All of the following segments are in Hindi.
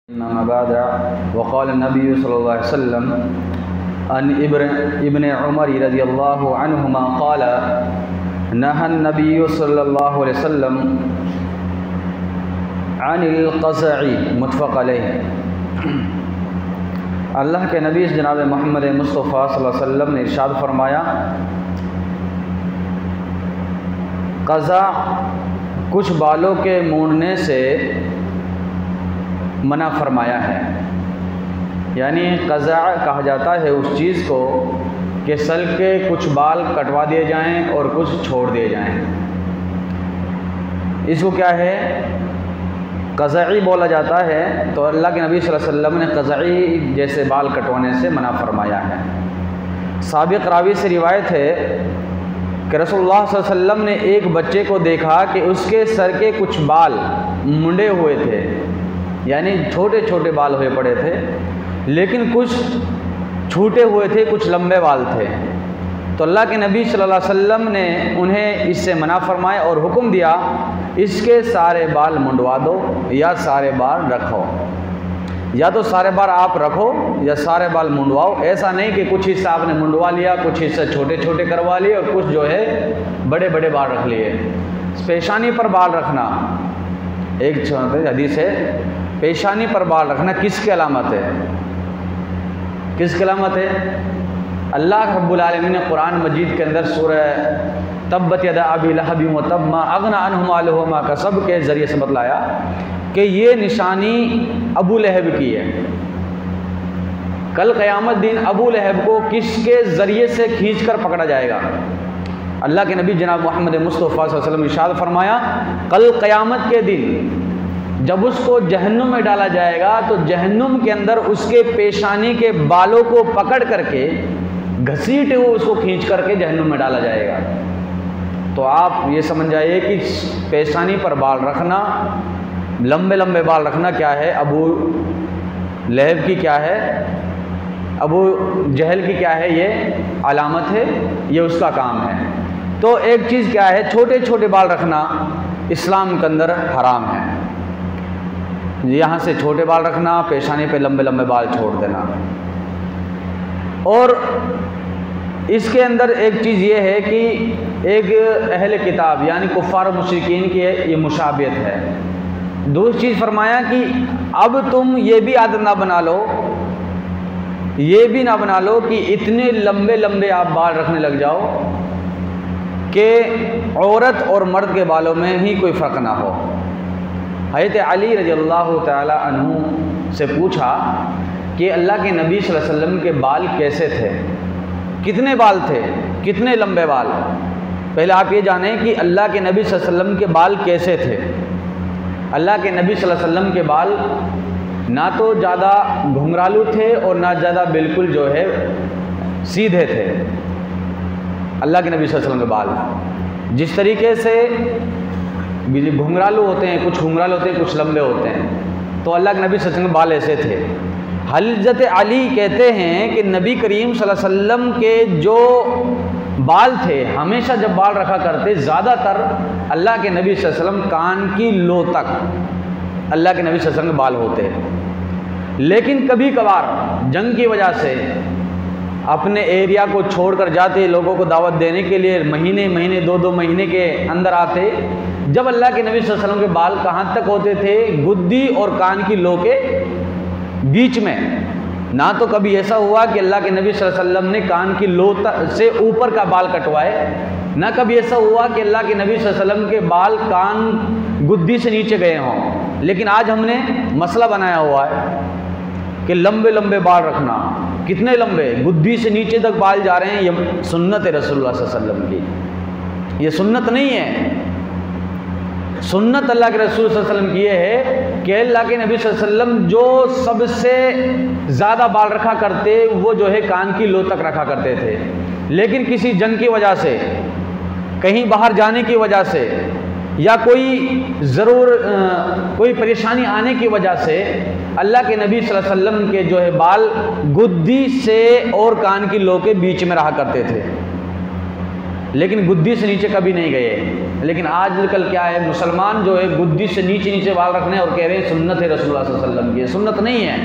वक़ाल नबी सल्लल्लाहु अलैहि वसल्लम अन इब्न उमर रज़ियल्लाहु अन्हुमा क़ाल नहन नबी सल्लल्लाहु अलैहि वसल्लम अनिल क़ज़अ मुत्तफ़क़ अलैह। अल्लाह के नबी जनाब मोहम्मद मुस्तफ़ा सल्लल्लाहु अलैहि वसल्लम ने इरशाद फरमाया, क़ज़ा कुछ बालों के मूंडने से मना फरमाया है। यानी क़ज़ा कहा जाता है उस चीज़ को कि सर के कुछ बाल कटवा दिए जाएं और कुछ छोड़ दिए जाएं। इसको क्या है, क़ज़ई बोला जाता है। तो अल्लाह के नबी सल्लल्लाहु अलैहि वसल्लम ने क़ज़ई जैसे बाल कटवाने से मना फरमाया है। साबिक़ रावी से रिवायत है कि रसूलुल्लाह सल्लल्लाहु अलैहि वसल्लम ने एक बच्चे को देखा कि उसके सर के कुछ बाल मुंडे हुए थे, यानी छोटे छोटे बाल हुए पड़े थे, लेकिन कुछ छूटे हुए थे, कुछ लंबे बाल थे। तो अल्लाह के नबी सल्लल्लाहु अलैहि वसल्लम ने उन्हें इससे मना फरमाया और हुक्म दिया, इसके सारे बाल मुंडवा दो या सारे बाल रखो, या तो सारे बाल आप रखो या सारे बाल मुंडवाओ। ऐसा नहीं कि कुछ हिस्सा आपने मुंडवा लिया, कुछ हिस्से छोटे छोटे करवा लिए और कुछ जो है बड़े बड़े बाल रख लिए। पेशानी पर बाल रखना, एक हदीस है, पेशानी पर बाल रखना किसकी अलामत है? किसकी अलामत है? अल्लाह रब्बुल आलमीन ने कुरान मजीद के अंदर सूरह तब्बत यदा अबी लहब व तब मा अगना अन्हु मालुहु मा कसब के ज़रिए से बतलाया कि ये निशानी अबू लहब की है। कल क़यामत दिन अबू लहब को किसके ज़रिए से खींच कर पकड़ा जाएगा? अल्लाह के नबी जनाब मोहम्मद मुस्तफ़ा सल्लल्लाहु अलैहि वसल्लम इरशाद फरमाया, कल क़यामत के दिन जब उसको जहन्नुम में डाला जाएगा तो जहन्नुम के अंदर उसके पेशानी के बालों को पकड़ करके घसीटे हुए उसको खींच करके जहन्नुम में डाला जाएगा। तो आप ये समझ जाइए कि पेशानी पर बाल रखना, लंबे लंबे बाल रखना क्या है, अबू लहब की क्या है, अबू जहल की क्या है, ये अलामत है, ये उसका काम है। तो एक चीज़ क्या है, छोटे छोटे बाल रखना इस्लाम के अंदर हराम है। यहाँ से छोटे बाल रखना, पेशानी पे लंबे लंबे बाल छोड़ देना। और इसके अंदर एक चीज़ ये है कि एक अहले किताब यानी कुफ़ार मुशरिकीन की ये मुशाबियत है। दूसरी चीज़ फरमाया कि अब तुम ये भी आदत ना बना लो, ये भी ना बना लो कि इतने लंबे लंबे आप बाल रखने लग जाओ कि औरत और मर्द के बालों में ही कोई फ़र्क ना हो। हज़रत अली रज़ियल्लाहु ताला अन्हु से पूछा कि अल्लाह के नबी सल्लल्लाहु अलैहि वसल्लम के बाल कैसे थे, कितने बाल थे, कितने लंबे बाल? पहले आप ये जानें कि अल्लाह के नबी सल्लल्लाहु अलैहि वसल्लम के बाल कैसे थे। अल्लाह के नबी सल्लल्लाहु अलैहि वसल्लम के बाल ना तो ज़्यादा घुंघरालू थे और ना ज़्यादा बिल्कुल जो है सीधे थे। अल्लाह के नबी सल्लल्लाहु अलैहि वसल्लम के बाल जिस तरीके से घुंघरालू होते हैं, कुछ घुंघरालू होते हैं, कुछ लंबे होते हैं, तो अल्लाह के नबी सल्लल्लाहु अलैहि वसल्लम के बाल ऐसे थे। हज़रत अली कहते हैं कि नबी करीम सल्लल्लाहु अलैहि वसल्लम के जो बाल थे, हमेशा जब बाल रखा करते, ज़्यादातर अल्लाह के नबी सल्लल्लाहु अलैहि वसल्लम कान की लो तक अल्लाह के नबी सल्लल्लाहु अलैहि वसल्लम के बाल होते हैं। लेकिन कभी कभार जंग की वजह से अपने एरिया को छोड़कर जाते, लोगों को दावत देने के लिए महीने महीने 2-2 महीने के अंदर आते, जब अल्लाह के नबी सल्लल्लाहु अलैहि वसल्लम के बाल कहाँ तक होते थे? गुद्दी और कान की लो के बीच में। ना तो कभी ऐसा हुआ कि अल्लाह के नबी सल्लल्लाहु अलैहि वसल्लम ने कान की लो से ऊपर का बाल कटवाए, ना कभी ऐसा हुआ कि अल्लाह के नबी सल्लल्लाहु अलैहि वसल्लम के बाल कान गुद्दी से नीचे गए हों। लेकिन आज हमने मसला बनाया हुआ है कि लंबे लंबे बाल रखना। कितने लंबे? गुद्दी से नीचे तक बाल जा रहे हैं। ये सुन्नत है रसूलुल्लाह सल्लल्लाहु अलैहि वसल्लम की, ये सुन्नत नहीं है। सुन्नत अल्लाह के रसूल सल्लल्लाहु अलैहि वसल्लम की ये है कि अल्लाह के नबी सल्लल्लाहु अलैहि वसल्लम जो सबसे ज़्यादा बाल रखा करते, वो जो है कान की लो तक रखा करते थे। लेकिन किसी जंग की वजह से, कहीं बाहर जाने की वजह से, या कोई परेशानी आने की वजह से अल्लाह के नबी सल्लल्लाहु अलैहि वसल्लम के जो है बाल गुद्दी से और कान की लो के बीच में रहा करते थे, लेकिन गुद्दी से नीचे कभी नहीं गए। लेकिन आजकल क्या है, मुसलमान जो है गुद्दी से नीचे नीचे बाल रखने और कह रहे हैं सुन्नत है रसूलुल्लाह सल्लल्लाहु अलैहि वसल्लम की। सुन्नत नहीं है।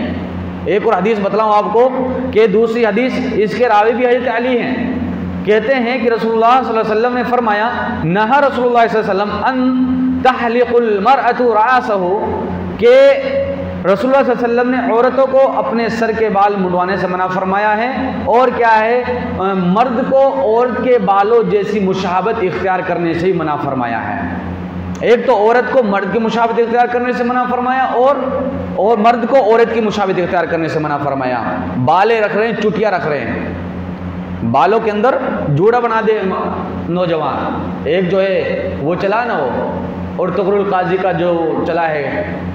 एक और हदीस बतलाऊँ आपको कि दूसरी हदीस, इसके रावी भी हज़रत अली हैं, कहते हैं कि रसूलुल्लाह सल्लल्लाहु अलैहि वसल्लम ने फरमाया, नहा रसूलुल्लाह सल्लल्लाहु अलैहि वसल्लम अन तहलिकुल मरअतु रासहु, के रसूलुल्लाह सल्लल्लाहु अलैहि वसल्लम ने औरतों को अपने सर के बाल मुंडवाने से मना फरमाया है। और क्या है, मर्द को औरत के बालों जैसी मुशाबत इख्तियार करने से ही मना फरमाया है। एक तो औरत को मर्द की मुशाबत इख्तियार करने से मना फरमाया और मर्द को औरत की मुशाबत इख्तियार करने से मना फरमाया। बालें रख रहे हैं, चुटिया रख रहे हैं, बालों के अंदर जूड़ा बना दे नौजवान। एक जो है वो चला ना, वो और तकरुल काजी का जो चला है,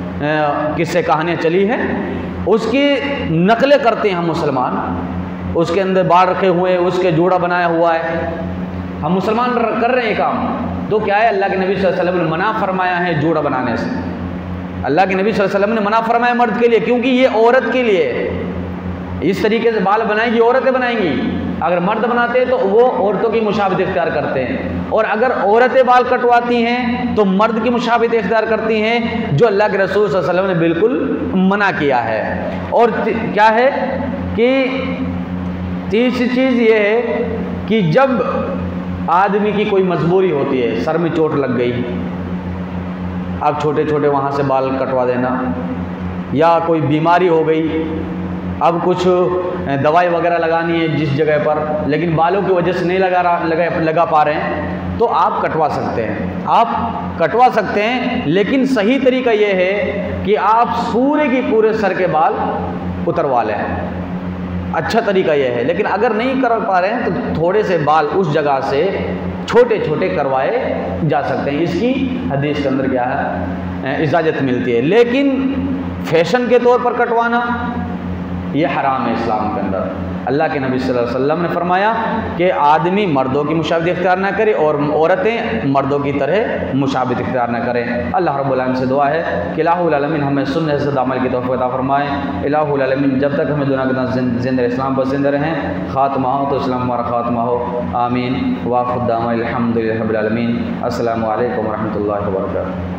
किससे कहानियाँ चली हैं, उसकी नकलें करते हैं हम मुसलमान। उसके अंदर बाल रखे हुए, उसके जूड़ा बनाया हुआ है, हम मुसलमान कर रहे हैं काम। तो क्या है, अल्लाह के नबी सल्लल्लाहु अलैहि वसल्लम ने मना फरमाया है जूड़ा बनाने से। अल्लाह के नबी सल्लल्लाहु अलैहि वसल्लम ने मना फरमाया मर्द के लिए, क्योंकि ये औरत के लिए है। इस तरीके से बाल बनाएंगी औरतें बनाएंगी। अगर मर्द बनाते हैं तो वो औरतों की मुशाबत इख्तियार करते हैं, और अगर औरतें बाल कटवाती हैं तो मर्द की मुशाबत इख्तियार करती हैं, जो अल्लाह के रसूल सल्लल्लाहु अलैहि वसल्लम ने बिल्कुल मना किया है। और क्या है कि तीसरी चीज़ ये है कि जब आदमी की कोई मजबूरी होती है, सर में चोट लग गई, अब छोटे छोटे वहाँ से बाल कटवा देना, या कोई बीमारी हो गई, अब कुछ दवाई वगैरह लगानी है जिस जगह पर, लेकिन बालों की वजह से नहीं लगा पा रहे हैं, तो आप कटवा सकते हैं। आप कटवा सकते हैं, लेकिन सही तरीका ये है कि आप पूरे की पूरे सर के बाल उतरवा लें। अच्छा तरीका यह है। लेकिन अगर नहीं कर पा रहे हैं तो थोड़े से बाल उस जगह से छोटे छोटे करवाए जा सकते हैं। इसकी हदीस के अंदर क्या है, इजाज़त मिलती है। लेकिन फैशन के तौर पर कटवाना ये हराम है इस्लाम के अंदर। अल्लाह के नबी सल्लल्लाहु अलैहि वसल्लम ने फरमाया कि आदमी मर्दों की मुशाबत इख्तियार ना करे और औरतें मर्दों की तरह मुशाबत इख्तियार ना करें। अल्लाह रब्बुल आलमीन से दुआ है कि इलाहुल आलमीन हमें सुन्नत से अमल की तौफीक अता फरमाए। इलाहुल आलमीन जब तक हमें दुनिया के अंदर ज़िंदा इस्लाम पर ज़िंदा रहें, ख़ात्मा हो तो इस्लाम हमारा ख़ात्मा हो। आमीन। वाखुद्दामा अल्हम्दुलिल्लाहि रब्बिल आलमीन। अस्सलामु अलैकुम व रहमतुल्लाहि व बरकातुहू।